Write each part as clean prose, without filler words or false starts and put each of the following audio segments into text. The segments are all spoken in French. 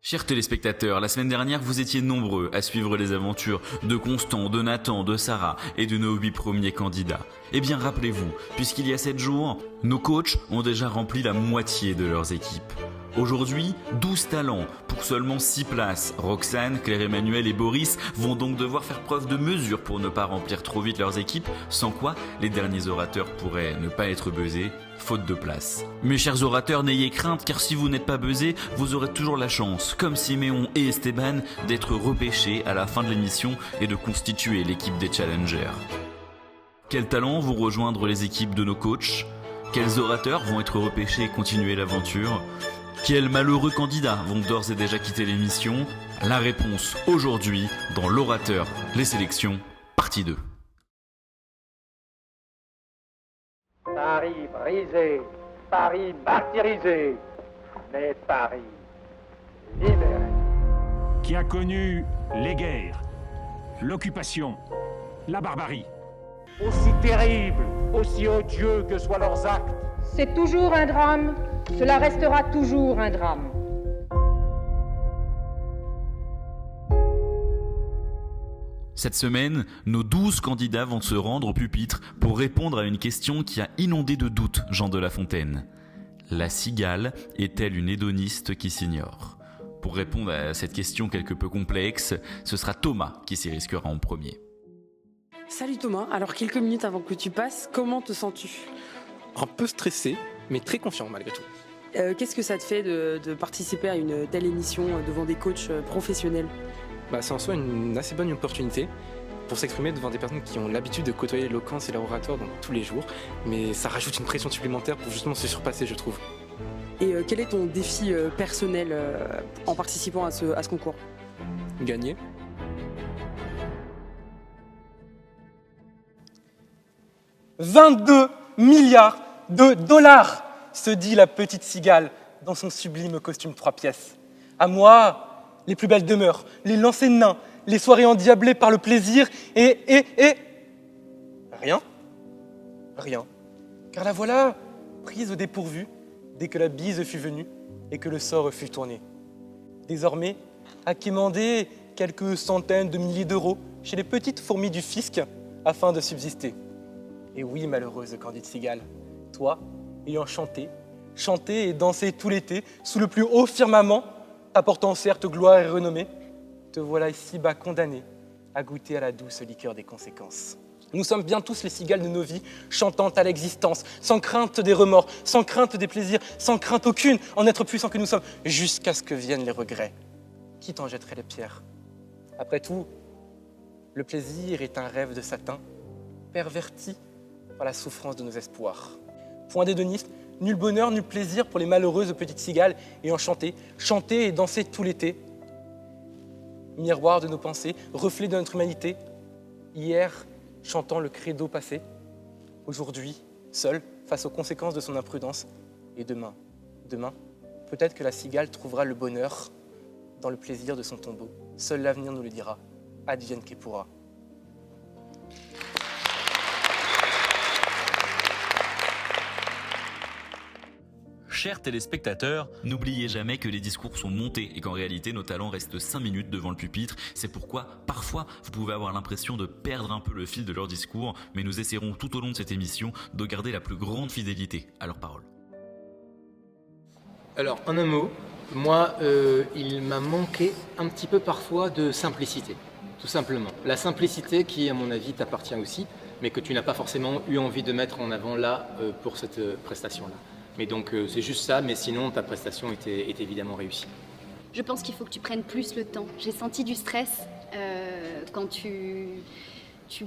Chers téléspectateurs, la semaine dernière, vous étiez nombreux à suivre les aventures de Constant, de Nathan, de Sarah et de nos 8 premiers candidats. Eh bien, rappelez-vous, puisqu'il y a 7 jours, nos coachs ont déjà rempli la moitié de leurs équipes. Aujourd'hui, 12 talents pour seulement 6 places. Roxane, Claire-Emmanuel et Boris vont donc devoir faire preuve de mesure pour ne pas remplir trop vite leurs équipes, sans quoi les derniers orateurs pourraient ne pas être buzzés, faute de place. Mes chers orateurs, n'ayez crainte, car si vous n'êtes pas buzzés, vous aurez toujours la chance, comme Siméon et Esteban, d'être repêchés à la fin de l'émission et de constituer l'équipe des challengers. Quels talents vont rejoindre les équipes de nos coachs? Quels orateurs vont être repêchés et continuer l'aventure? Quels malheureux candidats vont d'ores et déjà quitter l'émission? La réponse aujourd'hui dans l'orateur, les sélections, partie 2. Paris brisé, Paris martyrisé, mais Paris libéré. Qui a connu les guerres, l'occupation, la barbarie. Aussi terribles, aussi odieux que soient leurs actes, C'est toujours un drame, cela restera toujours un drame. Cette semaine, nos 12 candidats vont se rendre au pupitre pour répondre à une question qui a inondé de doutes Jean de La Fontaine. La cigale est-elle une hédoniste qui s'ignore? Pour répondre à cette question quelque peu complexe, ce sera Thomas qui s'y risquera en premier. Salut Thomas, alors quelques minutes avant que tu passes, comment te sens-tu? Un peu stressé, mais très confiant malgré tout. Qu'est-ce que ça te fait de participer à une telle émission devant des coachs professionnels? C'est en soi une assez bonne opportunité pour s'exprimer devant des personnes qui ont l'habitude de côtoyer l'éloquence et l'oratoire dans tous les jours, mais ça rajoute une pression supplémentaire pour justement se surpasser, je trouve. Et quel est ton défi personnel en participant à ce concours? Gagner. « 22 milliards de dollars !» se dit la petite cigale dans son sublime costume 3 pièces. À moi, les plus belles demeures, les lancers de nains, les soirées endiablées par le plaisir et... Rien. Rien. Car la voilà, prise au dépourvu, dès que la bise fut venue et que le sort fut tourné. Désormais, à quémander quelques centaines de milliers d'euros chez les petites fourmis du fisc afin de subsister. Et oui, malheureuse Candide Cigale, toi, ayant chanté et dansé tout l'été sous le plus haut firmament, apportant certes gloire et renommée, te voilà ici-bas condamné à goûter à la douce liqueur des conséquences. Nous sommes bien tous les cigales de nos vies, chantant à l'existence, sans crainte des remords, sans crainte des plaisirs, sans crainte aucune, en être puissants que nous sommes, jusqu'à ce que viennent les regrets. Qui t'en jetterait les pierres? Après tout, le plaisir est un rêve de satin, perverti par la souffrance de nos espoirs. Point d'hédonisme, nul bonheur, nul plaisir pour les malheureuses petites cigales ayant chanté et dansé tout l'été. Miroir de nos pensées, reflet de notre humanité. Hier, chantant le credo passé. Aujourd'hui, seul, face aux conséquences de son imprudence. Et demain, peut-être que la cigale trouvera le bonheur dans le plaisir de son tombeau. Seul l'avenir nous le dira. Advienne que pourra. Chers téléspectateurs, n'oubliez jamais que les discours sont montés et qu'en réalité nos talents restent 5 minutes devant le pupitre. C'est pourquoi, parfois, vous pouvez avoir l'impression de perdre un peu le fil de leur discours, mais nous essaierons tout au long de cette émission de garder la plus grande fidélité à leurs paroles. Alors, en un mot, moi, il m'a manqué un petit peu parfois de simplicité, tout simplement. La simplicité qui, à mon avis, t'appartient aussi, mais que tu n'as pas forcément eu envie de mettre en avant là pour cette prestation-là. Mais donc c'est juste ça, mais sinon ta prestation était évidemment réussie. Je pense qu'il faut que tu prennes plus le temps. J'ai senti du stress quand tu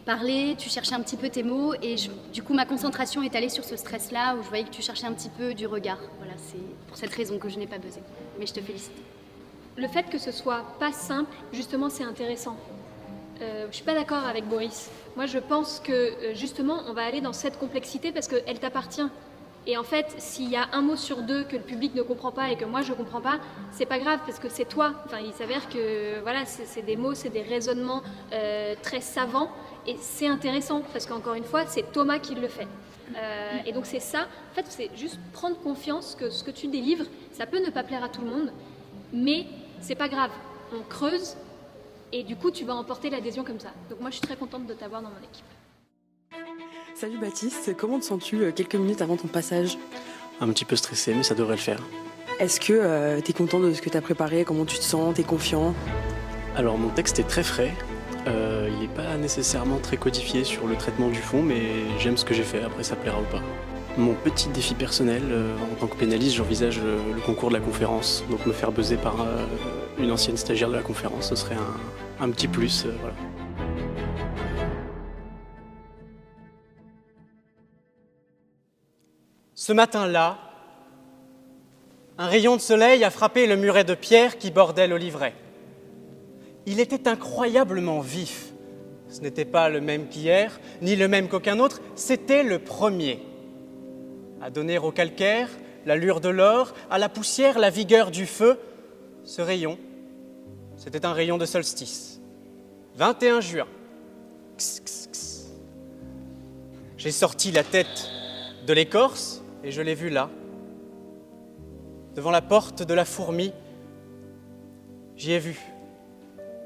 parlais, tu cherchais un petit peu tes mots et du coup ma concentration est allée sur ce stress-là où je voyais que tu cherchais un petit peu du regard. Voilà, c'est pour cette raison que je n'ai pas buzzé. Mais je te félicite. Le fait que ce soit pas simple, justement, c'est intéressant. Je suis pas d'accord avec Boris. Moi, je pense que justement, on va aller dans cette complexité parce qu'elle t'appartient. Et en fait, s'il y a un mot sur deux que le public ne comprend pas et que moi je comprends pas, c'est pas grave parce que c'est toi. Enfin, il s'avère que voilà, c'est des mots, c'est des raisonnements très savants et c'est intéressant parce qu'encore une fois, c'est Thomas qui le fait. Et donc c'est ça. En fait, c'est juste prendre confiance que ce que tu délivres, ça peut ne pas plaire à tout le monde, mais c'est pas grave. On creuse et du coup, tu vas emporter l'adhésion comme ça. Donc moi, je suis très contente de t'avoir dans mon équipe. Salut Baptiste, comment te sens-tu quelques minutes avant ton passage? Un petit peu stressé, mais ça devrait le faire. Est-ce que t'es content de ce que t'as préparé? Comment tu te sens? T'es confiant? Alors mon texte est très frais, il n'est pas nécessairement très codifié sur le traitement du fond, mais j'aime ce que j'ai fait, après ça plaira ou pas. Mon petit défi personnel, en tant que pénaliste, j'envisage le concours de la conférence, donc me faire buzzer par une ancienne stagiaire de la conférence, ce serait un petit plus, voilà. Ce matin-là, un rayon de soleil a frappé le muret de pierre qui bordait l'oliveraie. Il était incroyablement vif. Ce n'était pas le même qu'hier, ni le même qu'aucun autre, c'était le premier. À donner au calcaire l'allure de l'or, à la poussière la vigueur du feu, ce rayon, c'était un rayon de solstice. 21 juin. Kss, kss, kss. J'ai sorti la tête de l'écorce et je l'ai vu là, devant la porte de la fourmi. J'y ai vu,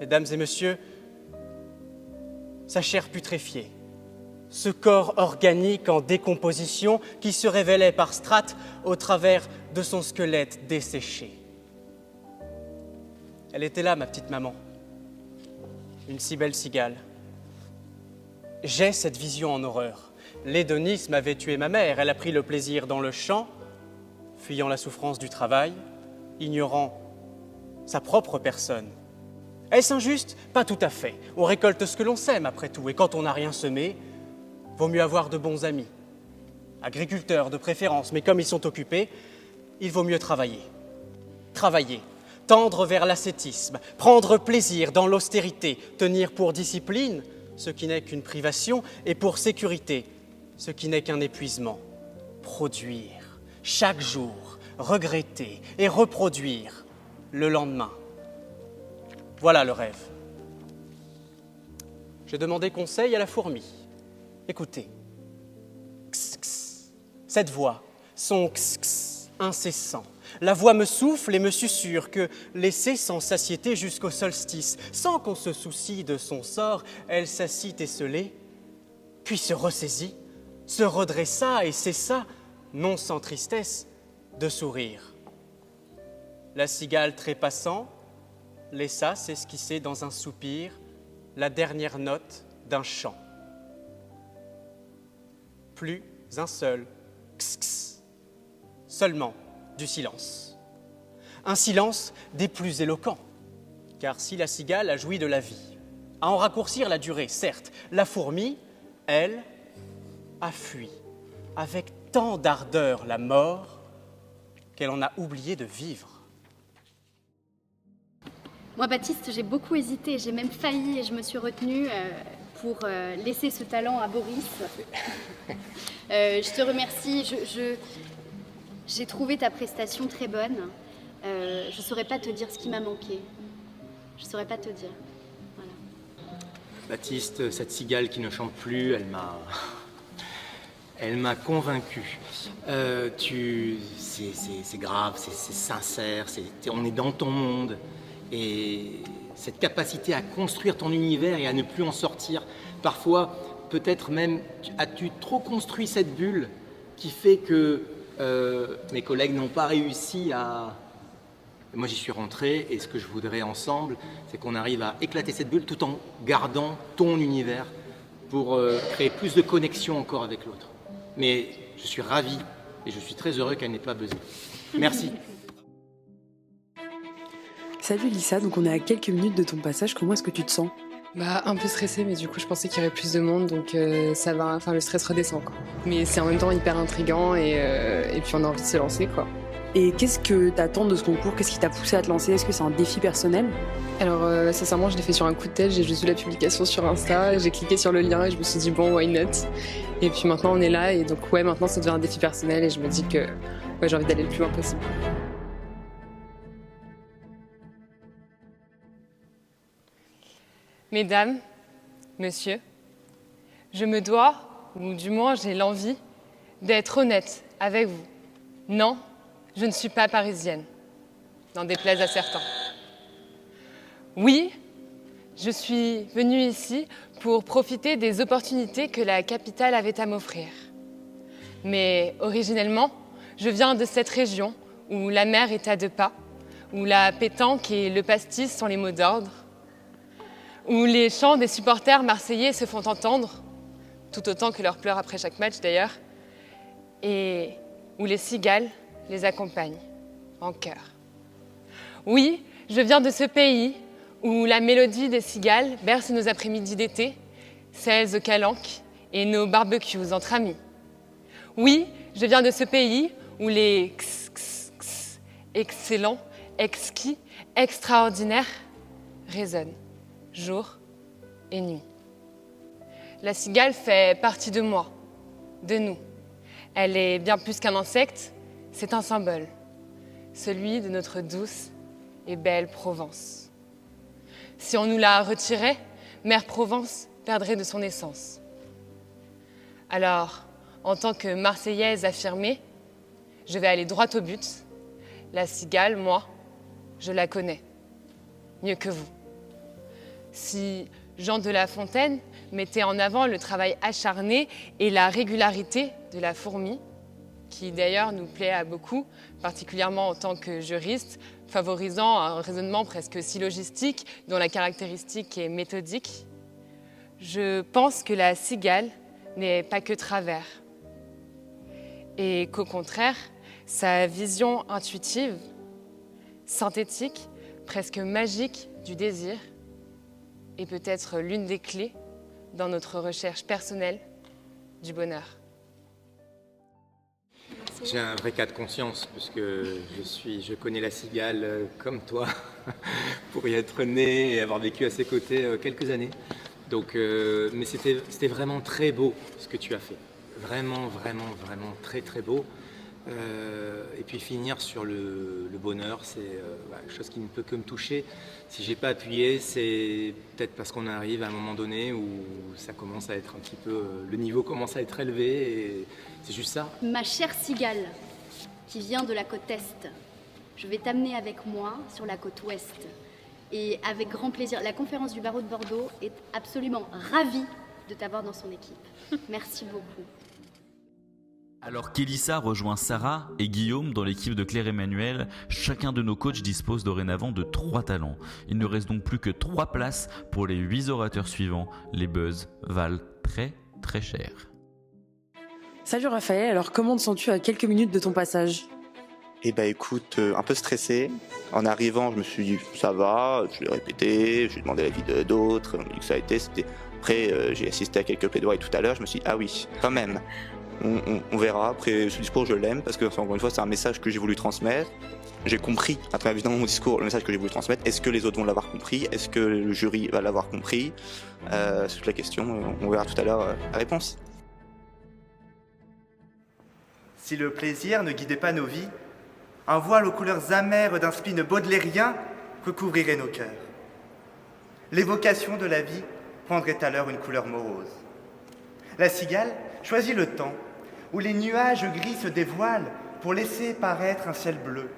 mesdames et messieurs, sa chair putréfiée, ce corps organique en décomposition qui se révélait par strates au travers de son squelette desséché. Elle était là, ma petite maman, une si belle cigale. J'ai cette vision en horreur. L'hédonisme avait tué ma mère, elle a pris le plaisir dans le champ, fuyant la souffrance du travail, ignorant sa propre personne. Est-ce injuste? Pas tout à fait. On récolte ce que l'on sème, après tout, et quand on n'a rien semé, vaut mieux avoir de bons amis. Agriculteurs de préférence, mais comme ils sont occupés, il vaut mieux travailler. Travailler, tendre vers l'ascétisme, prendre plaisir dans l'austérité, tenir pour discipline ce qui n'est qu'une privation, et pour sécurité, ce qui n'est qu'un épuisement. Produire, chaque jour, regretter et reproduire le lendemain. Voilà le rêve. J'ai demandé conseil à la fourmi. Écoutez. Kss, kss. Cette voix, son kss, kss, incessant. La voix me souffle et me susurre que, laissée sans satiété jusqu'au solstice, sans qu'on se soucie de son sort, elle s'assit esselée, puis se ressaisit, se redressa et cessa, non sans tristesse, de sourire. La cigale trépassant laissa s'esquisser dans un soupir la dernière note d'un chant. Plus un seul kss, kss, seulement du silence. Un silence des plus éloquents, car si la cigale a joui de la vie, à en raccourcir la durée, certes, la fourmi, elle, a fui avec tant d'ardeur la mort qu'elle en a oublié de vivre. Moi, Baptiste, j'ai beaucoup hésité, j'ai même failli et je me suis retenue pour laisser ce talent à Boris. Je te remercie, j'ai trouvé ta prestation très bonne. Je ne saurais pas te dire ce qui m'a manqué. Je ne saurais pas te dire. Voilà. Baptiste, cette cigale qui ne chante plus, elle m'a convaincu. C'est grave, c'est sincère, on est dans ton monde. Et cette capacité à construire ton univers et à ne plus en sortir, parfois, peut-être même, as-tu trop construit cette bulle qui fait que mes collègues n'ont pas réussi à... Moi, j'y suis rentré et ce que je voudrais ensemble, c'est qu'on arrive à éclater cette bulle tout en gardant ton univers pour créer plus de connexion encore avec l'autre. Mais je suis ravi et je suis très heureux qu'elle n'ait pas buzzé. Merci. Salut Lisa, donc on est à quelques minutes de ton passage, comment est-ce que tu te sens? Un peu stressée, mais du coup je pensais qu'il y aurait plus de monde, donc ça va, enfin le stress redescend quoi. Mais c'est en même temps hyper intriguant et puis on a envie de se lancer quoi. Et qu'est-ce que t'attends de ce concours? Qu'est-ce qui t'a poussé à te lancer? Est-ce que c'est un défi personnel? Alors sincèrement je l'ai fait sur un coup de tête, j'ai juste vu la publication sur Insta, j'ai cliqué sur le lien et je me suis dit bon why not. Et puis maintenant on est là et donc ouais maintenant ça devient un défi personnel et je me dis que ouais, j'ai envie d'aller le plus loin possible. Mesdames, Monsieur, je me dois, ou du moins j'ai l'envie, d'être honnête avec vous. Non, je ne suis pas parisienne, n'en déplaise à certains. Oui, je suis venue ici pour profiter des opportunités que la capitale avait à m'offrir. Mais originellement, je viens de cette région où la mer est à 2 pas, où la pétanque et le pastis sont les mots d'ordre, où les chants des supporters marseillais se font entendre, tout autant que leurs pleurs après chaque match d'ailleurs, et où les cigales les accompagnent en chœur. Oui, je viens de ce pays où la mélodie des cigales berce nos après-midi d'été, celles aux calanques et nos barbecues entre amis. Oui, je viens de ce pays où les x, excellents, exquis, extraordinaires résonnent jour et nuit. La cigale fait partie de moi, de nous. Elle est bien plus qu'un insecte, c'est un symbole, celui de notre douce et belle Provence. Si on nous la retirait, Mère Provence perdrait de son essence. Alors, en tant que Marseillaise affirmée, je vais aller droit au but. La cigale, moi, je la connais, mieux que vous. Si Jean de La Fontaine mettait en avant le travail acharné et la régularité de la fourmi, qui d'ailleurs nous plaît à beaucoup, particulièrement en tant que juriste, favorisant un raisonnement presque syllogistique dont la caractéristique est méthodique, je pense que la cigale n'est pas que travers. Et qu'au contraire, sa vision intuitive, synthétique, presque magique du désir est peut-être l'une des clés dans notre recherche personnelle du bonheur. J'ai un vrai cas de conscience, puisque je connais la cigale comme toi, pour y être né et avoir vécu à ses côtés quelques années. Donc, mais c'était vraiment très beau ce que tu as fait. Vraiment très très beau. Et puis finir sur le bonheur, c'est quelque chose qui ne peut que me toucher. Si j'ai pas appuyé, c'est peut-être parce qu'on arrive à un moment donné où ça commence à être un petit peu, le niveau commence à être élevé et c'est juste ça. Ma chère cigale, qui vient de la côte Est, je vais t'amener avec moi sur la côte Ouest. Et avec grand plaisir, la conférence du barreau de Bordeaux est absolument ravie de t'avoir dans son équipe. Merci beaucoup. Alors qu'Elissa rejoint Sarah et Guillaume dans l'équipe de Claire-Emmanuel, chacun de nos coachs dispose dorénavant de 3 talents. Il ne reste donc plus que 3 places pour les 8 orateurs suivants. Les buzz valent très très cher. Salut Raphaël, alors comment te sens-tu à quelques minutes de ton passage ? Eh ben écoute, un peu stressé. En arrivant, je me suis dit ça va, je l'ai répété, j'ai demandé l'avis d'autres, on m'a dit que ça a été. Après, j'ai assisté à quelques plaidoiries tout à l'heure, je me suis dit ah oui, quand même. On verra. Après, ce discours, je l'aime parce que, encore une fois, c'est un message que j'ai voulu transmettre. J'ai compris, à travers évidemment mon discours, le message que j'ai voulu transmettre. Est-ce que les autres vont l'avoir compris ? Est-ce que le jury va l'avoir compris ? C'est toute la question. On verra tout à l'heure la réponse. Si le plaisir ne guidait pas nos vies, un voile aux couleurs amères d'un spleen baudelairien recouvrirait nos cœurs. L'évocation de la vie prendrait alors une couleur morose. La cigale choisit le temps où les nuages gris se dévoilent pour laisser paraître un ciel bleu.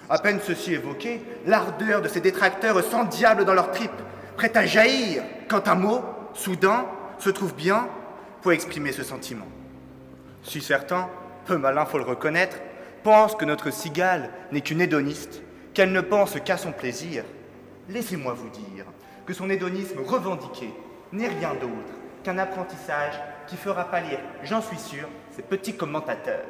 À peine ceci évoqué, l'ardeur de ces détracteurs s'endiable dans leurs tripes, prêts à jaillir quand un mot, soudain, se trouve bien pour exprimer ce sentiment. Si certains, peu malins faut le reconnaître, pensent que notre cigale n'est qu'une hédoniste, qu'elle ne pense qu'à son plaisir, laissez-moi vous dire que son hédonisme revendiqué n'est rien d'autre qu'un apprentissage qui fera pâlir, j'en suis sûr, ces petits commentateurs.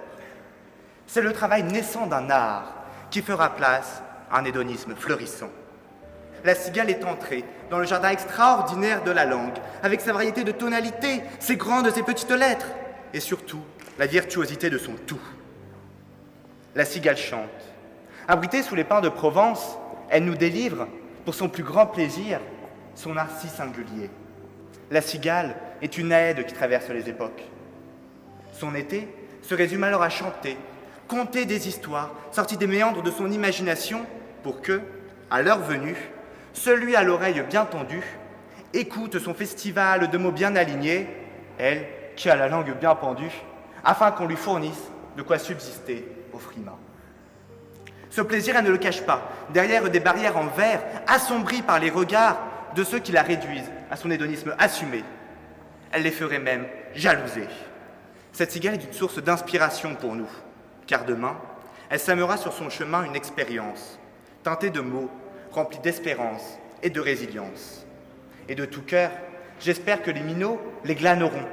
C'est le travail naissant d'un art qui fera place à un hédonisme fleurissant. La cigale est entrée dans le jardin extraordinaire de la langue, avec sa variété de tonalités, ses grandes et petites lettres, et surtout la virtuosité de son tout. La cigale chante. Abritée sous les pins de Provence, elle nous délivre, pour son plus grand plaisir, son art si singulier. La cigale est une aide qui traverse les époques. Son été se résume alors à chanter, conter des histoires sorties des méandres de son imagination pour que, à l'heure venue, celui à l'oreille bien tendue écoute son festival de mots bien alignés, elle qui a la langue bien pendue, afin qu'on lui fournisse de quoi subsister au frimas. Ce plaisir, elle ne le cache pas, derrière des barrières en verre, assombries par les regards de ceux qui la réduisent à son hédonisme assumé. Elle les ferait même jalouser. Cette cigale est une source d'inspiration pour nous, car demain, elle sèmera sur son chemin une expérience, teintée de mots, remplie d'espérance et de résilience. Et de tout cœur, j'espère que les minots les glaneront,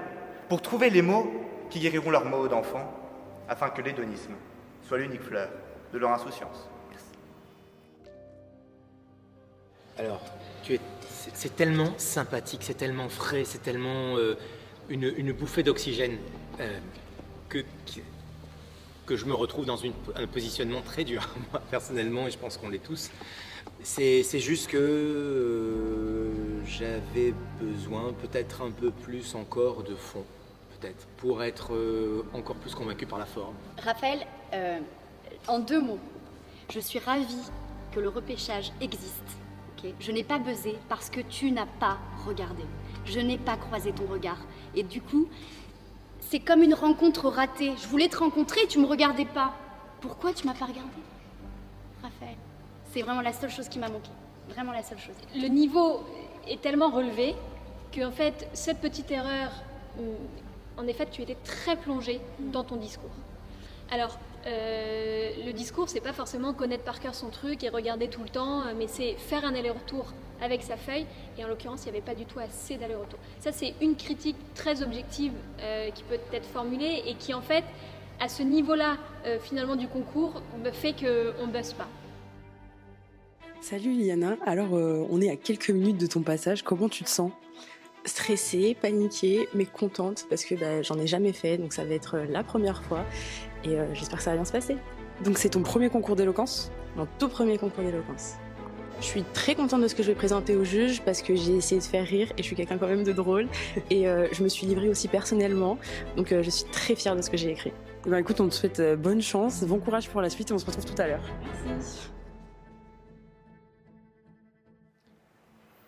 pour trouver les mots qui guériront leurs maux d'enfants, afin que l'hédonisme soit l'unique fleur de leur insouciance. Alors, c'est tellement sympathique, c'est tellement frais, c'est tellement une bouffée d'oxygène que je me retrouve dans un positionnement très dur, moi personnellement, et je pense qu'on l'est tous. C'est juste que j'avais besoin peut-être un peu plus encore de fond, peut-être, pour être encore plus convaincu par la forme. Raphaël, en 2 mots, je suis ravie que le repêchage existe. Okay, je n'ai pas buzzé parce que tu n'as pas regardé. Je n'ai pas croisé ton regard. Et du coup, c'est comme une rencontre ratée. Je voulais te rencontrer et tu me regardais pas. Pourquoi tu m'as pas regardé, Raphaël? C'est vraiment la seule chose qui m'a manqué. Vraiment la seule chose. Le niveau est tellement relevé qu'en fait, cette petite erreur, en effet, tu étais très plongé dans ton discours. Alors, le discours, c'est pas forcément connaître par cœur son truc et regarder tout le temps, mais c'est faire un aller-retour avec sa feuille, et en l'occurrence, il n'y avait pas du tout assez d'aller-retour. Ça, c'est une critique très objective qui peut être formulée et qui, en fait, à ce niveau-là, finalement, du concours, fait qu'on ne buzz pas. Salut Iliana, alors on est à quelques minutes de ton passage, comment tu te sens? Stressée, paniquée, mais contente parce que j'en ai jamais fait, donc ça va être la première fois et j'espère que ça va bien se passer. Donc c'est ton premier concours d'éloquence? Mon tout premier concours d'éloquence. Je suis très contente de ce que je vais présenter aux juges parce que j'ai essayé de faire rire et je suis quelqu'un quand même de drôle et je me suis livrée aussi personnellement, donc je suis très fière de ce que j'ai écrit. Ben écoute, on te souhaite bonne chance, bon courage pour la suite et on se retrouve tout à l'heure. Merci.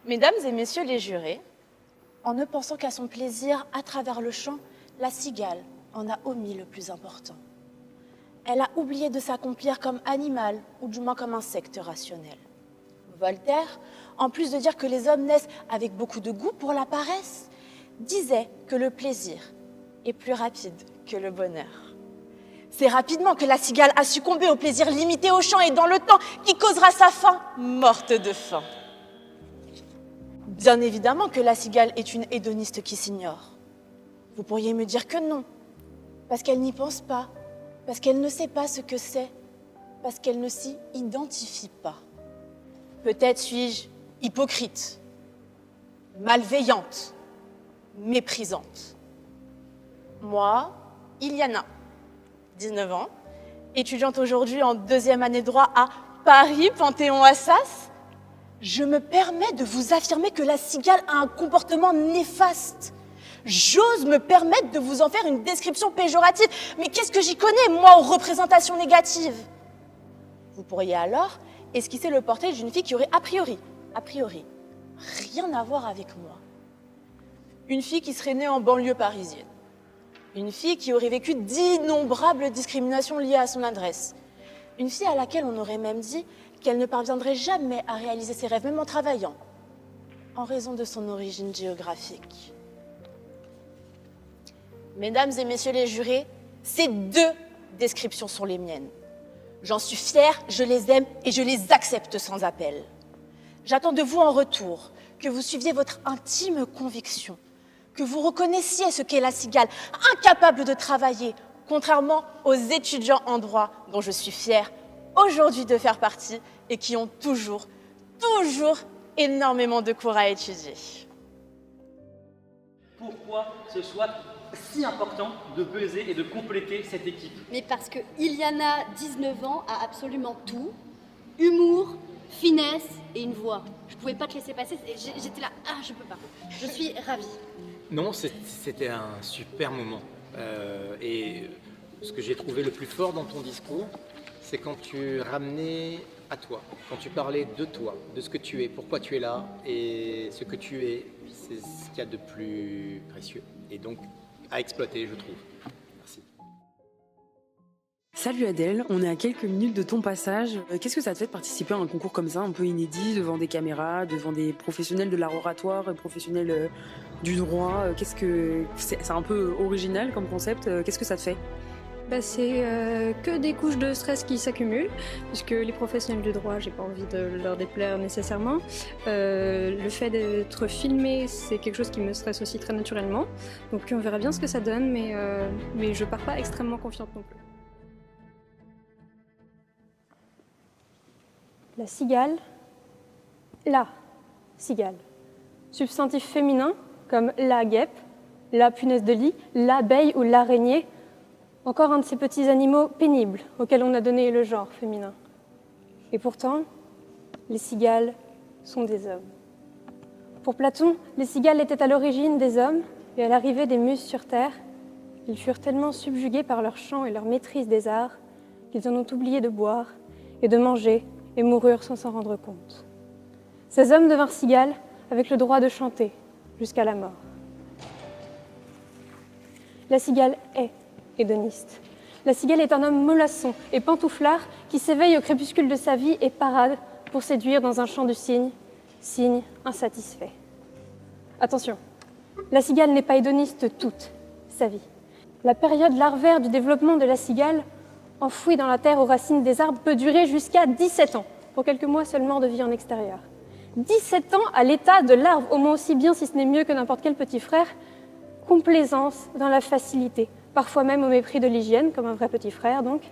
Mesdames et messieurs les jurés, en ne pensant qu'à son plaisir à travers le chant, la cigale en a omis le plus important. Elle a oublié de s'accomplir comme animal, ou du moins comme insecte rationnel. Voltaire, en plus de dire que les hommes naissent avec beaucoup de goût pour la paresse, disait que le plaisir est plus rapide que le bonheur. C'est rapidement que la cigale a succombé au plaisir limité au chant et dans le temps qui causera sa fin, morte de faim. Bien évidemment que la cigale est une hédoniste qui s'ignore. Vous pourriez me dire que non, parce qu'elle n'y pense pas, parce qu'elle ne sait pas ce que c'est, parce qu'elle ne s'y identifie pas. Peut-être suis-je hypocrite, malveillante, méprisante. Moi, Iliana, 19 ans, étudiante aujourd'hui en 2e année de droit à Paris, Panthéon-Assas, je me permets de vous affirmer que la cigale a un comportement néfaste. J'ose me permettre de vous en faire une description péjorative. Mais qu'est-ce que j'y connais, moi, aux représentations négatives? Vous pourriez alors esquisser le portrait d'une fille qui aurait a priori, rien à voir avec moi. Une fille qui serait née en banlieue parisienne. Une fille qui aurait vécu d'innombrables discriminations liées à son adresse. Une fille à laquelle on aurait même dit qu'elle ne parviendrait jamais à réaliser ses rêves, même en travaillant, en raison de son origine géographique. Mesdames et messieurs les jurés, ces 2 descriptions sont les miennes. J'en suis fière, je les aime et je les accepte sans appel. J'attends de vous en retour que vous suiviez votre intime conviction, que vous reconnaissiez ce qu'est la cigale, incapable de travailler, contrairement aux étudiants en droit dont je suis fière aujourd'hui de faire partie et qui ont toujours énormément de cours à étudier. Pourquoi ce soit si important de buzzer et de compléter cette équipe? Mais parce que Iliana, 19 ans, a absolument tout. Humour, finesse et une voix. Je pouvais pas te laisser passer, j'étais là, je peux pas. Je suis ravie. Non, c'était un super moment. Et ce que j'ai trouvé le plus fort dans ton discours, c'est quand tu ramenais à toi, quand tu parlais de toi, de ce que tu es, pourquoi tu es là, et ce que tu es, c'est ce qu'il y a de plus précieux. Et donc, à exploiter, je trouve. Merci. Salut Adèle, on est à quelques minutes de ton passage. Qu'est-ce que ça te fait de participer à un concours comme ça, un peu inédit, devant des caméras, devant des professionnels de l'art oratoire, professionnels du droit? C'est un peu original comme concept. Qu'est-ce que ça te fait? C'est que des couches de stress qui s'accumulent, puisque les professionnels du droit, j'ai pas envie de leur déplaire nécessairement. Le fait d'être filmé, c'est quelque chose qui me stresse aussi très naturellement. Donc on verra bien ce que ça donne, mais je pars pas extrêmement confiante non plus. La cigale, la cigale. Substantif féminin comme la guêpe, la punaise de lit, l'abeille ou l'araignée. Encore un de ces petits animaux pénibles auxquels on a donné le genre féminin. Et pourtant, les cigales sont des hommes. Pour Platon, les cigales étaient à l'origine des hommes et à l'arrivée des muses sur Terre, ils furent tellement subjugués par leur chant et leur maîtrise des arts qu'ils en ont oublié de boire et de manger et moururent sans s'en rendre compte. Ces hommes devinrent cigales avec le droit de chanter jusqu'à la mort. La cigale est hédoniste. La cigale est un homme mollasson et pantouflard qui s'éveille au crépuscule de sa vie et parade pour séduire dans un chant du cygne, cygne insatisfait. Attention, la cigale n'est pas hédoniste toute sa vie. La période larvaire du développement de la cigale, enfouie dans la terre aux racines des arbres, peut durer jusqu'à 17 ans, pour quelques mois seulement de vie en extérieur. 17 ans à l'état de larve, au moins aussi bien, si ce n'est mieux que n'importe quel petit frère. Complaisance dans la facilité, parfois même au mépris de l'hygiène, comme un vrai petit frère donc,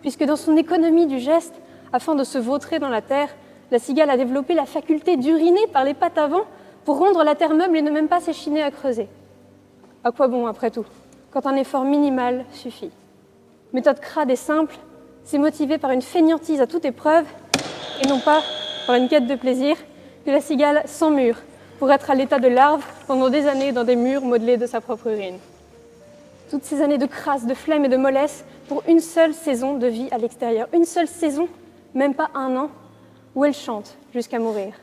puisque dans son économie du geste, afin de se vautrer dans la terre, la cigale a développé la faculté d'uriner par les pattes avant pour rendre la terre meuble et ne même pas s'échiner à creuser. À quoi bon, après tout, quand un effort minimal suffit? Méthode crade et simple, c'est motivé par une fainéantise à toute épreuve, et non pas par une quête de plaisir, que la cigale s'emmure pour être à l'état de larve pendant des années dans des murs modelés de sa propre urine. Toutes ces années de crasse, de flemme et de mollesse pour une seule saison de vie à l'extérieur. Une seule saison, même pas un an, où elle chante jusqu'à mourir.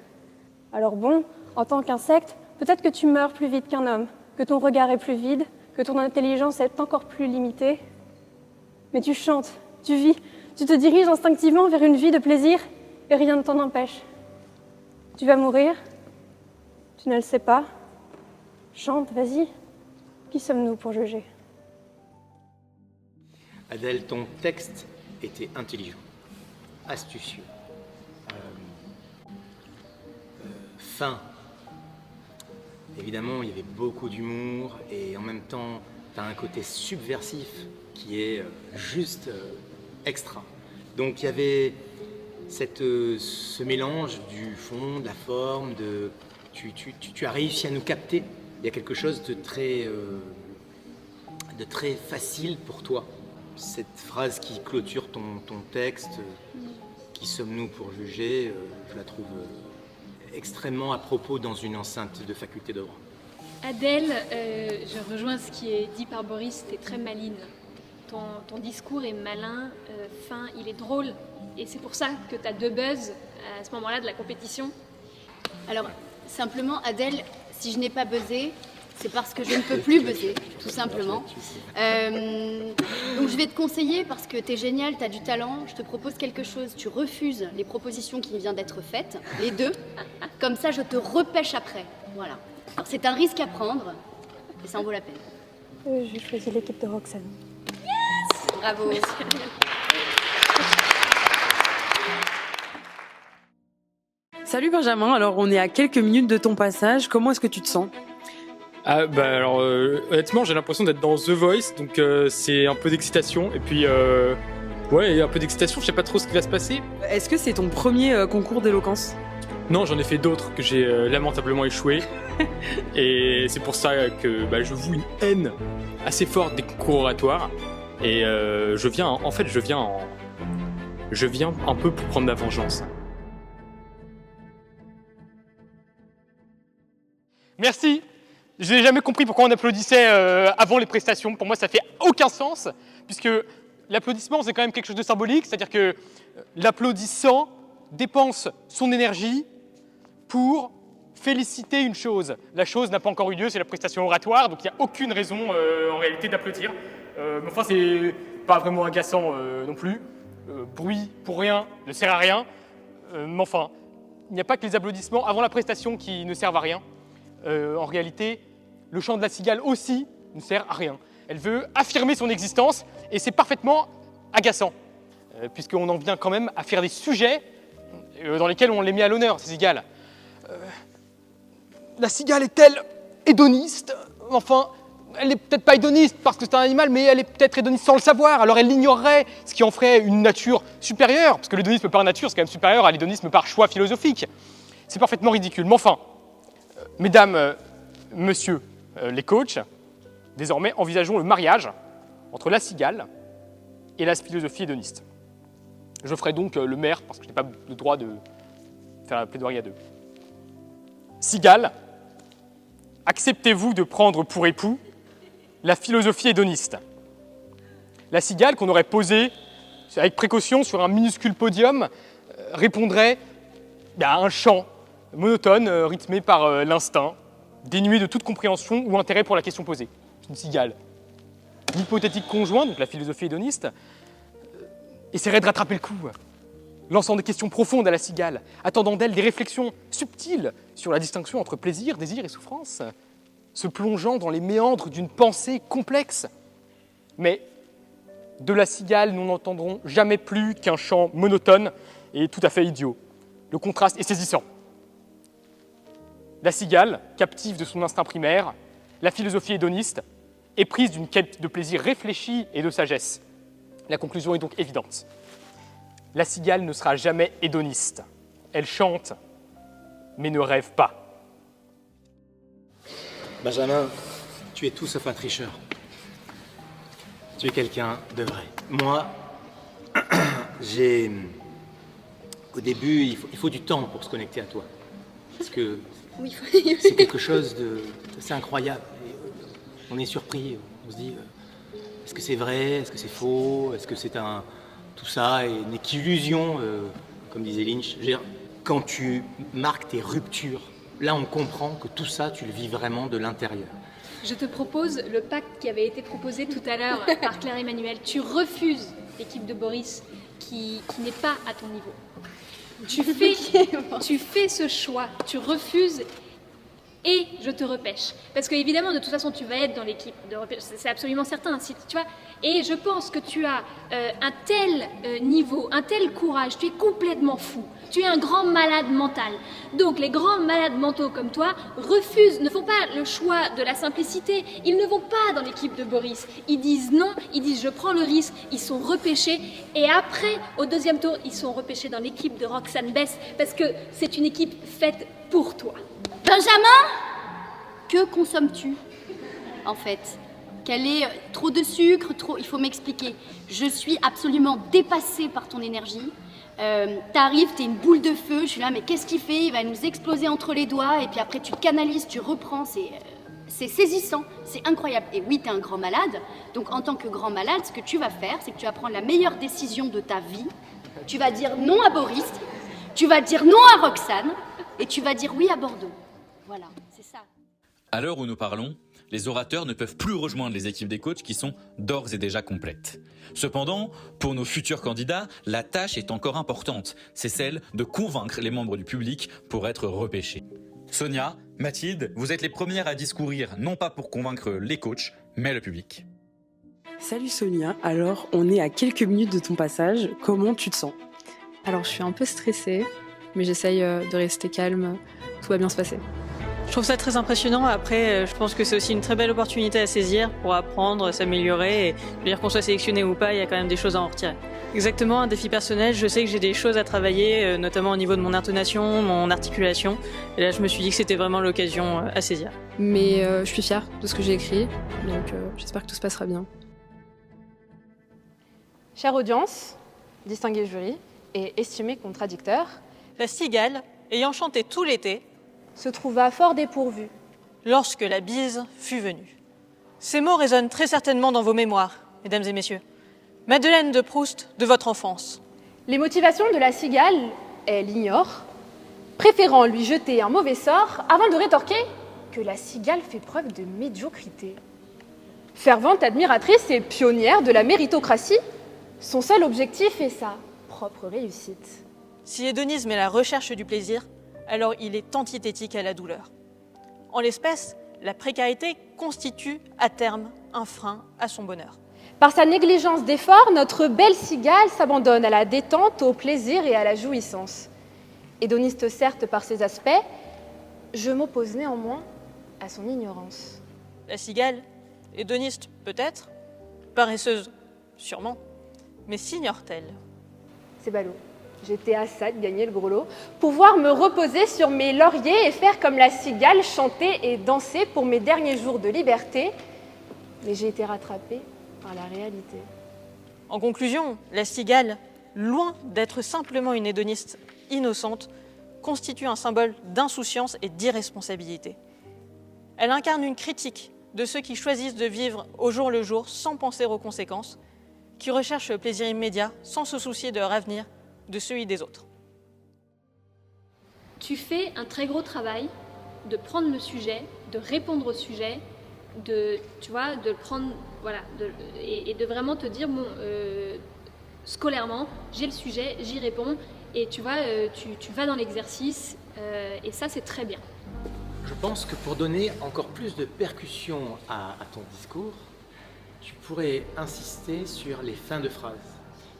Alors bon, en tant qu'insecte, peut-être que tu meurs plus vite qu'un homme, que ton regard est plus vide, que ton intelligence est encore plus limitée. Mais tu chantes, tu vis, tu te diriges instinctivement vers une vie de plaisir et rien ne t'en empêche. Tu vas mourir, tu ne le sais pas. Chante, vas-y. Qui sommes-nous pour juger ? Adèle, ton texte était intelligent, astucieux, fin. Évidemment, il y avait beaucoup d'humour et en même temps, tu as un côté subversif qui est juste extra. Donc il y avait ce mélange du fond, de la forme, tu as réussi à nous capter. Il y a quelque chose de très facile pour toi. Cette phrase qui clôture ton texte, qui sommes-nous pour juger, je la trouve extrêmement à propos dans une enceinte de faculté de droit. Adèle, je rejoins ce qui est dit par Boris, t'es très maligne. Ton discours est malin, fin, il est drôle. Et c'est pour ça que tu as 2 buzz à ce moment-là de la compétition. Alors, simplement, Adèle, si je n'ai pas buzzé, c'est parce que je ne peux plus buzzer, tout simplement. Donc je vais te conseiller, parce que tu es génial, tu as du talent, je te propose quelque chose. Tu refuses les propositions qui viennent d'être faites, les 2. Comme ça, je te repêche après. Voilà. Alors c'est un risque à prendre, et ça en vaut la peine. J'ai choisi l'équipe de Roxane. Yes ! Bravo. Salut Benjamin, alors on est à quelques minutes de ton passage, comment est-ce que tu te sens ? Honnêtement, j'ai l'impression d'être dans The Voice, donc c'est un peu d'excitation. Et puis, ouais, un peu d'excitation, je sais pas trop ce qui va se passer. Est-ce que c'est ton premier concours d'éloquence ? Non, j'en ai fait d'autres que j'ai lamentablement échoué. Et c'est pour ça que je voue une haine assez forte des concours oratoires. Et je viens un peu pour prendre ma vengeance. Merci. Je n'ai jamais compris pourquoi on applaudissait avant les prestations. Pour moi, ça fait aucun sens, puisque l'applaudissement, c'est quand même quelque chose de symbolique, c'est-à-dire que l'applaudissant dépense son énergie pour féliciter une chose. La chose n'a pas encore eu lieu, c'est la prestation oratoire, donc il n'y a aucune raison en réalité d'applaudir. Mais enfin, c'est pas vraiment agaçant non plus. Bruit pour rien ne sert à rien. Mais enfin, il n'y a pas que les applaudissements avant la prestation qui ne servent à rien. En réalité, le chant de la cigale aussi ne sert à rien. Elle veut affirmer son existence et c'est parfaitement agaçant, puisqu'on en vient quand même à faire des sujets dans lesquels on les met à l'honneur, ces cigales. La cigale est-elle hédoniste? Enfin, elle n'est peut-être pas hédoniste parce que c'est un animal, mais elle est peut-être hédoniste sans le savoir. Alors elle l'ignorerait, ce qui en ferait une nature supérieure, parce que l'hédonisme par nature, c'est quand même supérieur à l'hédonisme par choix philosophique. C'est parfaitement ridicule. Mais enfin, mesdames, messieurs les coachs, désormais envisageons le mariage entre la cigale et la philosophie hédoniste. Je ferai donc le maire, parce que je n'ai pas le droit de faire la plaidoirie à deux. Cigale, acceptez-vous de prendre pour époux la philosophie hédoniste? La cigale, qu'on aurait posée avec précaution sur un minuscule podium, répondrait à un chant monotone, rythmé par l'instinct, dénué de toute compréhension ou intérêt pour la question posée. Une cigale. L'hypothétique conjoint, donc la philosophie hédoniste, essaierait de rattraper le coup, lançant des questions profondes à la cigale, attendant d'elle des réflexions subtiles sur la distinction entre plaisir, désir et souffrance, se plongeant dans les méandres d'une pensée complexe. Mais de la cigale, nous n'entendrons jamais plus qu'un chant monotone et tout à fait idiot. Le contraste est saisissant. La cigale, captive de son instinct primaire, la philosophie hédoniste, est prise d'une quête de plaisir réfléchie et de sagesse. La conclusion est donc évidente. La cigale ne sera jamais hédoniste. Elle chante, mais ne rêve pas. Benjamin, tu es tout sauf un tricheur. Tu es quelqu'un de vrai. Moi, au début, il faut du temps pour se connecter à toi. Parce que Oui. c'est quelque chose d'assez incroyable. Et on est surpris, on se dit, est-ce que c'est vrai, est-ce que c'est faux, est-ce que c'est tout ça n'est qu'illusion, comme disait Lynch. Je veux dire, quand tu marques tes ruptures, là on comprend que tout ça, tu le vis vraiment de l'intérieur. Je te propose le pacte qui avait été proposé tout à l'heure par Claire Emmanuel. Tu refuses l'équipe de Boris qui n'est pas à ton niveau. Tu fais ce choix, tu refuses et je te repêche. Parce qu'évidemment, de toute façon, tu vas être dans l'équipe de repêche, c'est absolument certain. Tu vois. Et je pense que tu as un tel niveau, un tel courage, tu es complètement fou. Tu es un grand malade mental. Donc les grands malades mentaux comme toi ne font pas le choix de la simplicité. Ils ne vont pas dans l'équipe de Boris. Ils disent non, ils disent je prends le risque, ils sont repêchés. Et après, au deuxième tour, ils sont repêchés dans l'équipe de Roxane Bess parce que c'est une équipe faite pour toi. Benjamin, que consommes-tu, en fait? Quel est trop de sucre, il faut m'expliquer. Je suis absolument dépassée par ton énergie. T'arrives, t'es une boule de feu, je suis là, mais qu'est-ce qu'il fait? Il va nous exploser entre les doigts, et puis après tu te canalises, tu reprends, c'est saisissant, c'est incroyable. Et oui, t'es un grand malade, donc en tant que grand malade, ce que tu vas faire, c'est que tu vas prendre la meilleure décision de ta vie. Tu vas dire non à Boris, tu vas dire non à Roxane, et tu vas dire oui à Bordeaux. Voilà, c'est ça. À l'heure où nous parlons, les orateurs ne peuvent plus rejoindre les équipes des coachs qui sont d'ores et déjà complètes. Cependant, pour nos futurs candidats, la tâche est encore importante. C'est celle de convaincre les membres du public pour être repêchés. Sonia, Mathilde, vous êtes les premières à discourir, non pas pour convaincre les coachs, mais le public. Salut Sonia, alors on est à quelques minutes de ton passage, comment tu te sens? Alors je suis un peu stressée, mais j'essaye de rester calme, tout va bien se passer. Je trouve ça très impressionnant. Après, je pense que c'est aussi une très belle opportunité à saisir pour apprendre, s'améliorer. Et je veux dire qu'on soit sélectionné ou pas, il y a quand même des choses à en retirer. Exactement, un défi personnel. Je sais que j'ai des choses à travailler, notamment au niveau de mon intonation, mon articulation. Et là, je me suis dit que c'était vraiment l'occasion à saisir. Mais je suis fière de ce que j'ai écrit, donc j'espère que tout se passera bien. Chère audience, distingué jury et estimé contradicteur, la cigale, ayant chanté tout l'été, se trouva fort dépourvu lorsque la bise fut venue. Ces mots résonnent très certainement dans vos mémoires, mesdames et messieurs. Madeleine de Proust, de votre enfance. Les motivations de la cigale, elle ignore, préférant lui jeter un mauvais sort avant de rétorquer que la cigale fait preuve de médiocrité. Fervente admiratrice et pionnière de la méritocratie, son seul objectif est sa propre réussite. Si l'hédonisme est la recherche du plaisir, alors il est antithétique à la douleur. En l'espèce, la précarité constitue à terme un frein à son bonheur. Par sa négligence d'effort, notre belle cigale s'abandonne à la détente, au plaisir et à la jouissance. Hédoniste certes par ses aspects, je m'oppose néanmoins à son ignorance. La cigale, hédoniste peut-être, paresseuse sûrement, mais s'ignore-t-elle? C'est ballot. J'étais à ça de gagner le gros lot, pouvoir me reposer sur mes lauriers et faire comme la cigale, chanter et danser pour mes derniers jours de liberté. Mais j'ai été rattrapée par la réalité. En conclusion, la cigale, loin d'être simplement une hédoniste innocente, constitue un symbole d'insouciance et d'irresponsabilité. Elle incarne une critique de ceux qui choisissent de vivre au jour le jour sans penser aux conséquences, qui recherchent le plaisir immédiat sans se soucier de leur avenir, de celui des autres. Tu fais un très gros travail de prendre le sujet, de répondre au sujet, de le prendre, voilà, et de vraiment te dire, bon, scolairement, j'ai le sujet, j'y réponds, et tu vas dans l'exercice, et ça, c'est très bien. Je pense que pour donner encore plus de percussion à ton discours, tu pourrais insister sur les fins de phrases.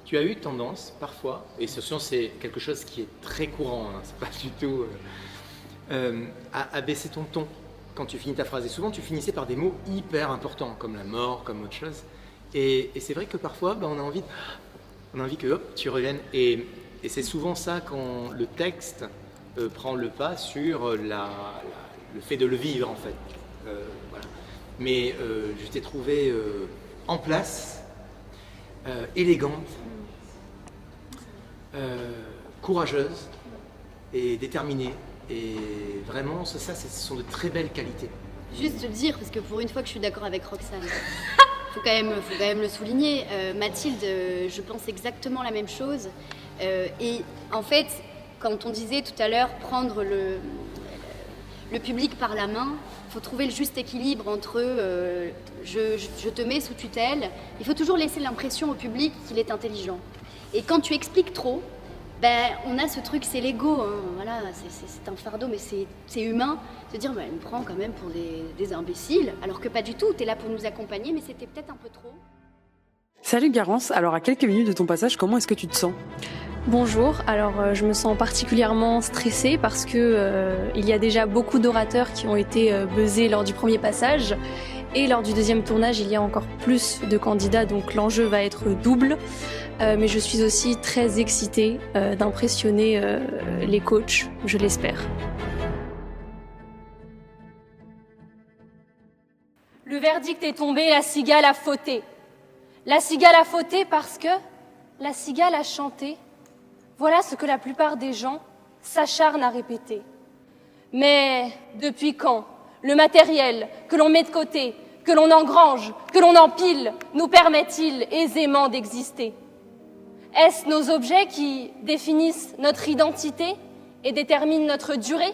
Tu as eu tendance, parfois, et c'est quelque chose qui est très courant, hein, c'est pas du tout, à baisser ton ton quand tu finis ta phrase. Et souvent, tu finissais par des mots hyper importants, comme la mort, comme autre chose. Et c'est vrai que parfois, on a envie que hop, tu reviennes. Et c'est souvent ça quand le texte prend le pas sur le fait de le vivre, en fait. Voilà. Mais je t'ai trouvé en place, élégante, courageuse et déterminée. Et vraiment, ce sont de très belles qualités. Juste te dire, parce que pour une fois que je suis d'accord avec Roxane, faut quand même le souligner, Mathilde, je pense exactement la même chose. Et en fait, quand on disait tout à l'heure prendre le public par la main, il faut trouver le juste équilibre entre je te mets sous tutelle, il faut toujours laisser l'impression au public qu'il est intelligent. Et quand tu expliques trop, on a ce truc, c'est l'ego, hein, voilà, c'est un fardeau, mais c'est humain, de dire, elle me prend quand même pour des imbéciles, alors que pas du tout, t'es là pour nous accompagner, mais c'était peut-être un peu trop. Salut Garance, alors à quelques minutes de ton passage, comment est-ce que tu te sens ? Bonjour, alors je me sens particulièrement stressée parce que il y a déjà beaucoup d'orateurs qui ont été buzzés lors du premier passage, et lors du deuxième tournage, il y a encore plus de candidats, donc l'enjeu va être double. Mais je suis aussi très excitée d'impressionner les coachs, je l'espère. Le verdict est tombé, la cigale a fauté. La cigale a fauté parce que la cigale a chanté. Voilà ce que la plupart des gens s'acharnent à répéter. Mais depuis quand le matériel que l'on met de côté, que l'on engrange, que l'on empile, nous permet-il aisément d'exister ? Est-ce nos objets qui définissent notre identité et déterminent notre durée ?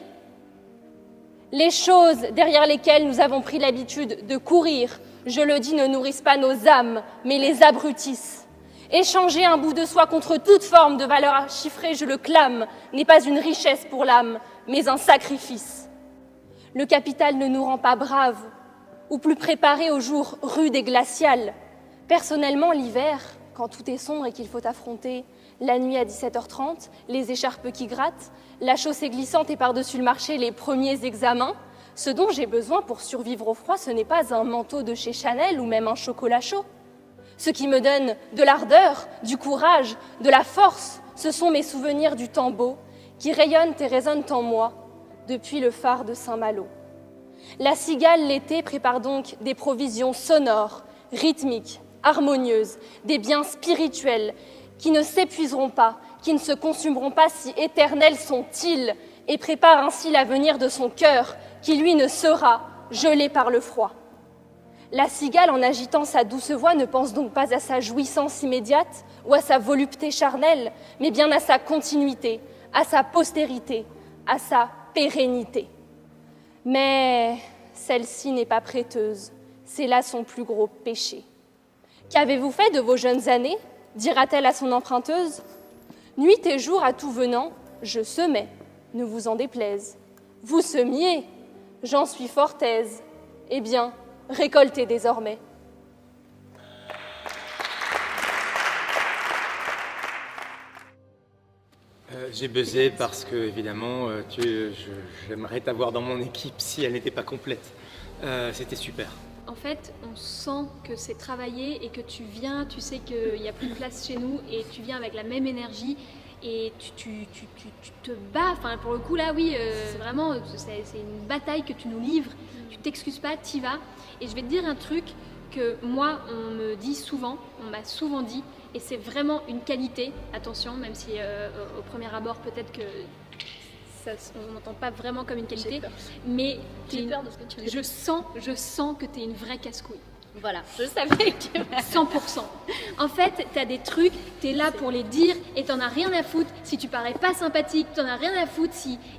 Les choses derrière lesquelles nous avons pris l'habitude de courir, je le dis, ne nourrissent pas nos âmes, mais les abrutissent. Échanger un bout de soi contre toute forme de valeur chiffrée, je le clame, n'est pas une richesse pour l'âme, mais un sacrifice. Le capital ne nous rend pas braves, ou plus préparés aux jours rudes et glaciales. Personnellement, l'hiver, quand tout est sombre et qu'il faut affronter la nuit à 17h30, les écharpes qui grattent, la chaussée glissante et par-dessus le marché les premiers examens, ce dont j'ai besoin pour survivre au froid, ce n'est pas un manteau de chez Chanel ou même un chocolat chaud. Ce qui me donne de l'ardeur, du courage, de la force, ce sont mes souvenirs du temps beau qui rayonnent et résonnent en moi depuis le phare de Saint-Malo. La cigale l'été prépare donc des provisions sonores, rythmiques, harmonieuses, des biens spirituels qui ne s'épuiseront pas, qui ne se consumeront pas si éternels sont-ils, et prépare ainsi l'avenir de son cœur, qui lui ne sera gelé par le froid. La cigale, en agitant sa douce voix, ne pense donc pas à sa jouissance immédiate ou à sa volupté charnelle, mais bien à sa continuité, à sa postérité, à sa pérennité. Mais celle-ci n'est pas prêteuse, C'est là son plus gros péché. Qu'avez-vous fait de vos jeunes années dira-t-elle à son emprunteuse. Nuit et jour à tout venant, je semais, ne vous en déplaise. Vous semiez, j'en suis fort aise. Eh bien, récoltez désormais. J'ai buzzé parce que, évidemment, j'aimerais t'avoir dans mon équipe si elle n'était pas complète. C'était super. En fait, on sent que c'est travaillé et que tu viens, tu sais qu'il n'y a plus de place chez nous et tu viens avec la même énergie et tu te bats. Enfin, pour le coup, là, oui, c'est vraiment c'est une bataille que tu nous livres. Tu t'excuses pas, t'y vas. Et je vais te dire un truc que moi, on me dit souvent, on m'a souvent dit, et c'est vraiment une qualité, attention, même si au premier abord, peut-être que on n'entend pas vraiment comme une qualité, mais j'ai peur de ce que tu veux dire. Je sens que tu es une vraie casse-couille. Voilà, je savais que... 100%. En fait, tu as des trucs, tu es là pour les dire et t'en as rien à foutre. Si tu parais pas sympathique, t'en as rien à foutre.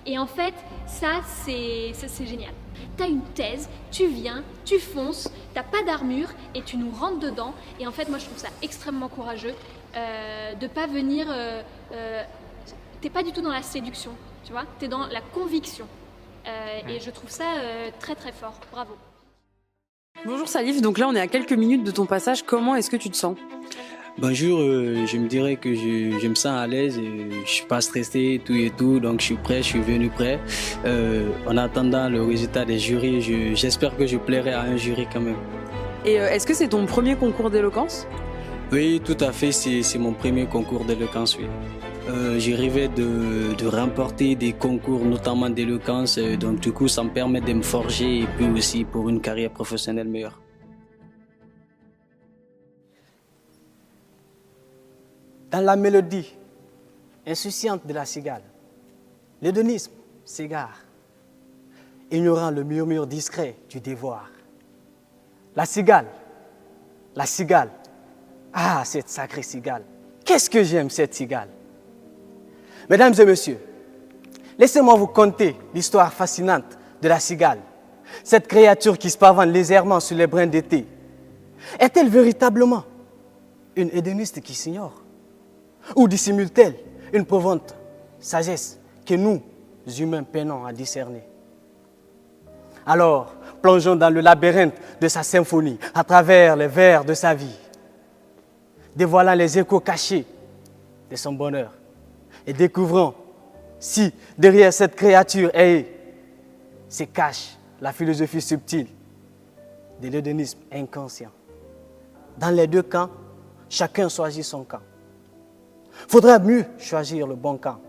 Et en fait, ça c'est génial. Tu as une thèse, tu viens, tu fonces, t'as pas d'armure et tu nous rentres dedans. Et en fait, moi je trouve ça extrêmement courageux de pas venir... t'es pas du tout dans la séduction, tu vois, t'es dans la conviction. Et je trouve ça très très fort. Bravo. Bonjour Salif, donc là on est à quelques minutes de ton passage, comment est-ce que tu te sens? Bonjour, je me dirais que je me sens à l'aise, je suis pas stressé tout et tout, donc je suis prêt, je suis venu prêt. En attendant le résultat des jurys, j'espère que je plairai à un jury quand même. Et est-ce que c'est ton premier concours d'éloquence? Oui, tout à fait, c'est mon premier concours d'éloquence, oui. J'ai rêvé de remporter des concours, notamment d'éloquence, donc du coup ça me permet de me forger et puis aussi pour une carrière professionnelle meilleure. Dans la mélodie insouciante de la cigale, l'hédonisme s'égare, ignorant le murmure discret du dévoir. La cigale, ah cette sacrée cigale, qu'est-ce que j'aime cette cigale! Mesdames et messieurs, laissez-moi vous conter l'histoire fascinante de la cigale, cette créature qui se pavane légèrement sur les brins d'été. Est-elle véritablement une hédoniste qui s'ignore? Ou dissimule-t-elle une profonde sagesse que nous, humains, peinons à discerner? Alors, plongeons dans le labyrinthe de sa symphonie, à travers les vers de sa vie, dévoilant les échos cachés de son bonheur. Et découvrons si derrière cette créature se cache la philosophie subtile de l'hédonisme inconscient. Dans les deux camps, chacun choisit son camp. Faudrait mieux choisir le bon camp,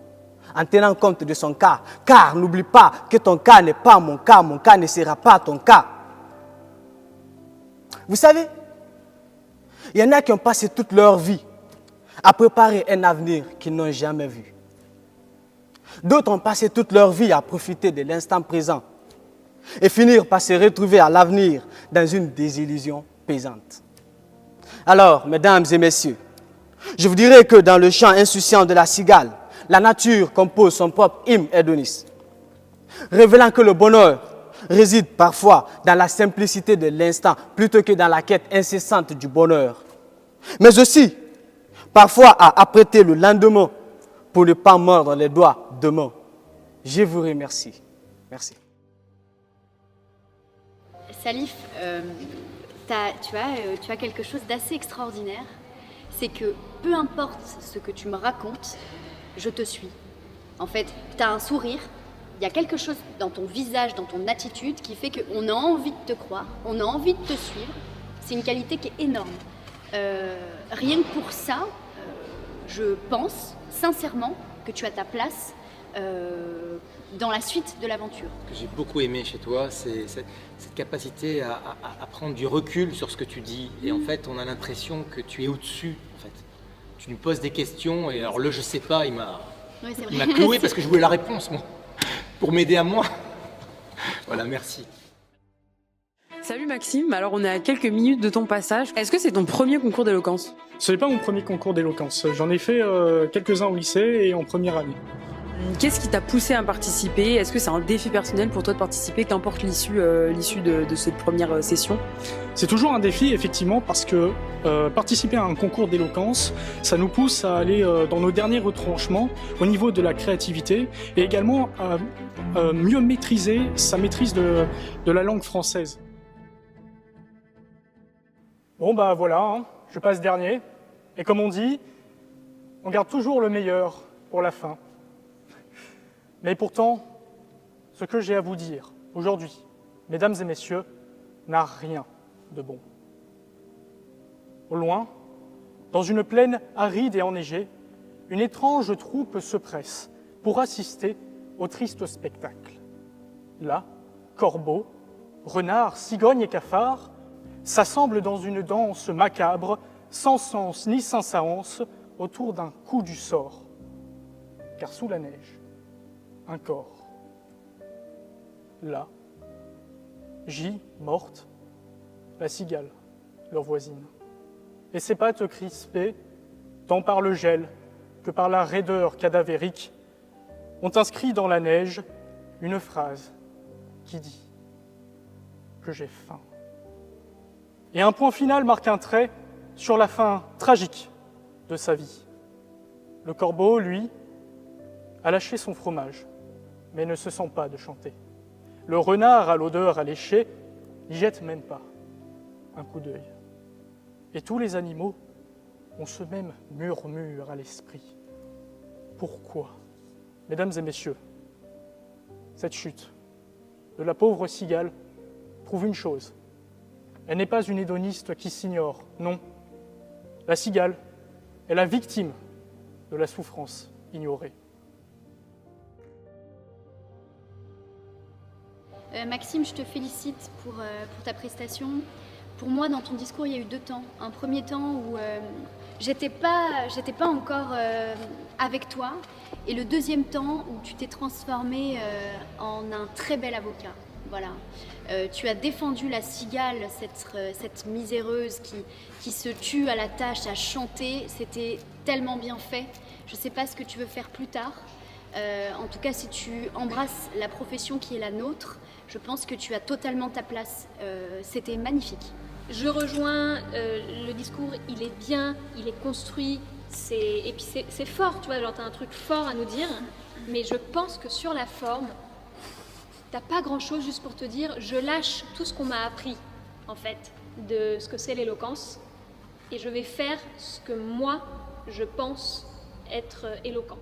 en tenant compte de son cas, car n'oublie pas que ton cas n'est pas mon cas ne sera pas ton cas. Vous savez, il y en a qui ont passé toute leur vie à préparer un avenir qu'ils n'ont jamais vu. D'autres ont passé toute leur vie à profiter de l'instant présent et finir par se retrouver à l'avenir dans une désillusion pesante. Alors, mesdames et messieurs, je vous dirais que dans le chant insouciant de la cigale, la nature compose son propre hymne hédoniste, révélant que le bonheur réside parfois dans la simplicité de l'instant plutôt que dans la quête incessante du bonheur, mais aussi parfois à apprêter le lendemain pour ne pas mordre les doigts demain. Je vous remercie. Merci. Salif, tu as quelque chose d'assez extraordinaire. C'est que peu importe ce que tu me racontes, je te suis. En fait, tu as un sourire, il y a quelque chose dans ton visage, dans ton attitude qui fait qu'on a envie de te croire, on a envie de te suivre. C'est une qualité qui est énorme. Rien que pour ça, je pense sincèrement que tu as ta place dans la suite de l'aventure. Ce que j'ai beaucoup aimé chez toi, c'est cette capacité à prendre du recul sur ce que tu dis. Et en fait, on a l'impression que tu es au-dessus. En fait. Tu nous poses des questions et alors le je sais pas, il m'a cloué parce que je voulais la réponse, moi, pour m'aider à moi. Voilà, merci. Salut Maxime, alors on est à quelques minutes de ton passage. Est-ce que c'est ton premier concours d'éloquence? Ce n'est pas mon premier concours d'éloquence. J'en ai fait quelques-uns au lycée et en première année. Qu'est-ce qui t'a poussé à participer? Est-ce que c'est un défi personnel pour toi de participer, qu'importe l'issue de cette première session? C'est toujours un défi, effectivement, parce que participer à un concours d'éloquence, ça nous pousse à aller dans nos derniers retranchements au niveau de la créativité et également à mieux maîtriser sa maîtrise de la langue française. Bon, bah voilà, hein, je passe dernier. Et comme on dit, on garde toujours le meilleur pour la fin. Mais pourtant, ce que j'ai à vous dire aujourd'hui, mesdames et messieurs, n'a rien de bon. Au loin, dans une plaine aride et enneigée, une étrange troupe se presse pour assister au triste spectacle. Là, corbeaux, renards, cigognes et cafards s'assemblent dans une danse macabre, sans sens ni séance, autour d'un coup du sort. Car sous la neige, un corps. Là, gît, morte, la cigale, leur voisine. Et ses pattes crispées, tant par le gel que par la raideur cadavérique, ont inscrit dans la neige une phrase qui dit que j'ai faim. Et un point final marque un trait sur la fin tragique de sa vie. Le corbeau, lui, a lâché son fromage, mais ne se sent pas de chanter. Le renard, à l'odeur alléchée, n'y jette même pas un coup d'œil. Et tous les animaux ont ce même murmure à l'esprit. Pourquoi, mesdames et messieurs, cette chute de la pauvre cigale prouve une chose. Elle n'est pas une hédoniste qui s'ignore, non. La cigale est la victime de la souffrance ignorée. Maxime, je te félicite pour ta prestation. Pour moi, dans ton discours, il y a eu deux temps. Un premier temps où j'étais pas encore avec toi, et le deuxième temps où tu t'es transformé en un très bel avocat. Voilà. Tu as défendu la cigale, cette miséreuse qui se tue à la tâche à chanter. C'était tellement bien fait. Je ne sais pas ce que tu veux faire plus tard. En tout cas, si tu embrasses la profession qui est la nôtre, je pense que tu as totalement ta place. C'était magnifique. Je rejoins le discours, il est bien, il est construit, et puis c'est fort, tu vois, genre t'as un truc fort à nous dire, mais je pense que sur la forme, t'as pas grand-chose juste pour te dire, je lâche tout ce qu'on m'a appris, en fait, de ce que c'est l'éloquence, et je vais faire ce que moi, je pense être éloquent.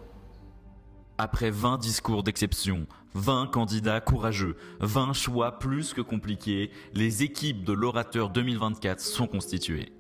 Après 20 discours d'exception, 20 candidats courageux, 20 choix plus que compliqués, les équipes de l'Orateur 2024 sont constituées.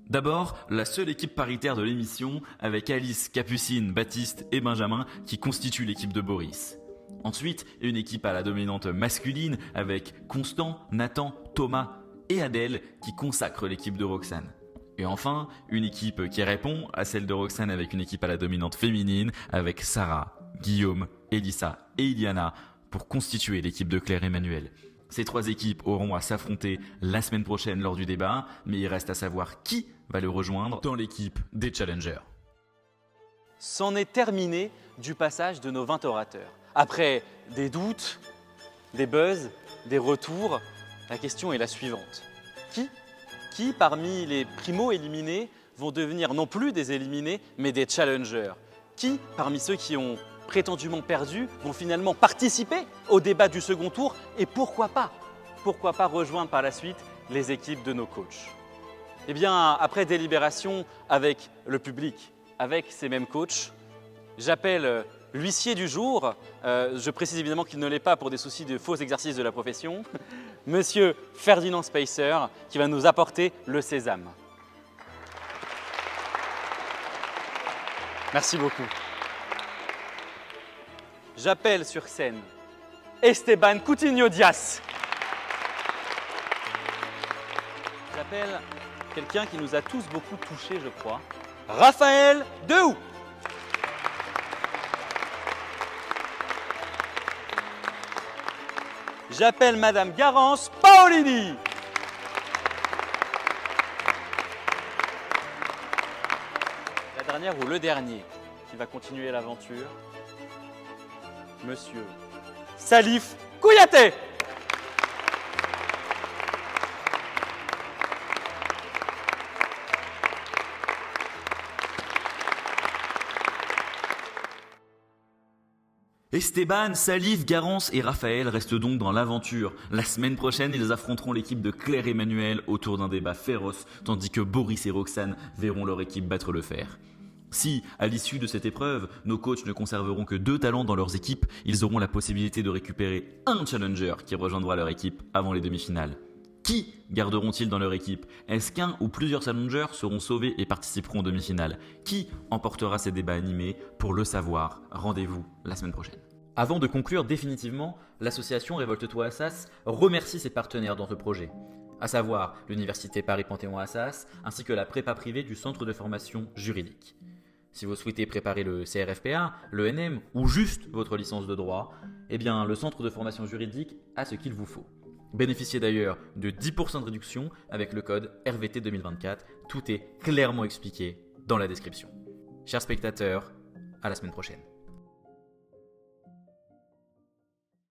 D'abord, la seule équipe paritaire de l'émission avec Alice, Capucine, Baptiste et Benjamin qui constituent l'équipe de Boris. Ensuite, une équipe à la dominante masculine avec Constant, Nathan, Thomas et Adèle qui consacrent l'équipe de Roxane. Et enfin, une équipe qui répond à celle de Roxane avec une équipe à la dominante féminine avec Sarah, Guillaume, Elissa et Iliana pour constituer l'équipe de Claire Emmanuel. Ces trois équipes auront à s'affronter la semaine prochaine lors du débat, mais il reste à savoir qui va le rejoindre dans l'équipe des challengers. C'en est terminé du passage de nos 20 orateurs. Après des doutes, des buzz, des retours, la question est la suivante. Qui parmi les primo-éliminés vont devenir non plus des éliminés, mais des challengers? Qui parmi ceux qui ont prétendument perdus vont finalement participer au débat du second tour? Et pourquoi pas rejoindre par la suite les équipes de nos coachs? Eh bien, après délibération avec le public, avec ces mêmes coachs, j'appelle l'huissier du jour, je précise évidemment qu'il ne l'est pas pour des soucis de faux exercice de la profession, Monsieur Ferdinand Spacer, qui va nous apporter le sésame. Merci beaucoup. J'appelle sur scène Esteban Coutinho-Diaz. J'appelle quelqu'un qui nous a tous beaucoup touchés, je crois, Raphaël Dehou. J'appelle Madame Garance Paolini. La dernière ou le dernier qui va continuer l'aventure, Monsieur Salif Kouyaté. Esteban, Salif, Garance et Raphaël restent donc dans l'aventure. La semaine prochaine, ils affronteront l'équipe de Claire et Manuel autour d'un débat féroce, tandis que Boris et Roxane verront leur équipe battre le fer. Si, à l'issue de cette épreuve, nos coachs ne conserveront que 2 talents dans leurs équipes, ils auront la possibilité de récupérer un challenger qui rejoindra leur équipe avant les demi-finales. Qui garderont-ils dans leur équipe? Est-ce qu'un ou plusieurs challengers seront sauvés et participeront aux demi-finales? Qui emportera ces débats animés? Pour le savoir, rendez-vous la semaine prochaine. Avant de conclure définitivement, l'association Révolte-toi Assas remercie ses partenaires dans ce projet, à savoir l'Université Paris-Panthéon-Assas ainsi que la prépa privée du Centre de formation juridique. Si vous souhaitez préparer le CRFPA, l'ENM ou juste votre licence de droit, eh bien le Centre de formation juridique a ce qu'il vous faut. Bénéficiez d'ailleurs de 10% de réduction avec le code RVT 2024. Tout est clairement expliqué dans la description. Chers spectateurs, à la semaine prochaine.